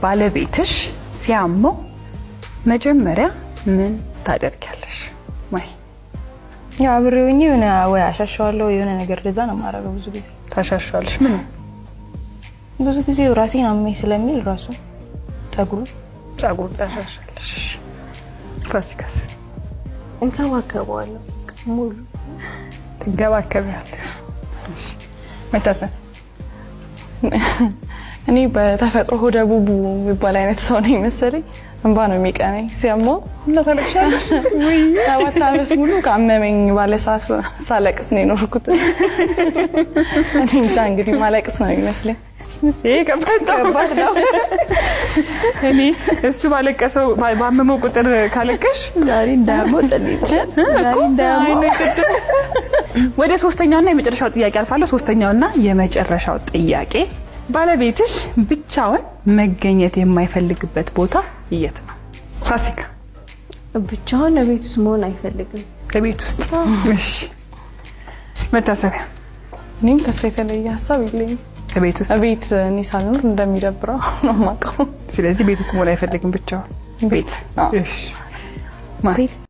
ባለቤትሽ ሲያመው መጀመሪያ ምን ታደርጊያለሽ? ወይ ያው አብሬውኝ የሆነ ወይ አሻሻዋለሁ የሆነ ነገር ለዛ ነው ማረጋው። ብዙ ጊዜ ታሻሻለሽ? ምን ብዙ ጊዜ ራሴን አመኝ ስለሚል ራሱ ጸጉሩ ታሻሻለሽ? ፋሲካስ? እንከባከባለሁ ሙሉ ትንከባከቢያለሽ? እሺ መታሰብ እኔ በተፈጥሮ ሆደ ቡቡ የሚባል አይነት ሰው ነኝ መሰለኝ። እንባ ነው የሚቀነኝ ሲያመው እና ተለክሻለሽ ወይ 7 ዓመት ሙሉ ካመመኝ ባለ ሰዓት ሳለቅስ ነው የኖርኩት። እኔ እንጃ እንግዲህ ማለቅስ ነው የሚመስለኝ። ከባድ ነው። እኔ እሱ ባለቀሰው ባመመው ቁጥር ካለቀሽ ዛሬ እንዳያመው ጸልይች ዛሬ እንዳያመው። ወደ ሶስተኛውና የመጨረሻው ጥያቄ አልፋለሁ። ሶስተኛውና የመጨረሻው ጥያቄ ባለቤትሽ ብቻውን መገኘት የማይፈልግበት ቦታ የት ነው? ፋሲካ? ብቻውን ለቤት ውስጥ መሆን አይፈልግም። ለቤት ውስጥ? እሺ መታሰቢያ? እኔም ከሱ የተለየ ሀሳብ የለኝም። ለቤት ውስጥ? ቤት እኔ ሳልኖር እንደሚደብረው ነው የማውቀው። ስለዚህ ቤት ውስጥ መሆን አይፈልግም ብቻውን? ቤት? እሺ ቤት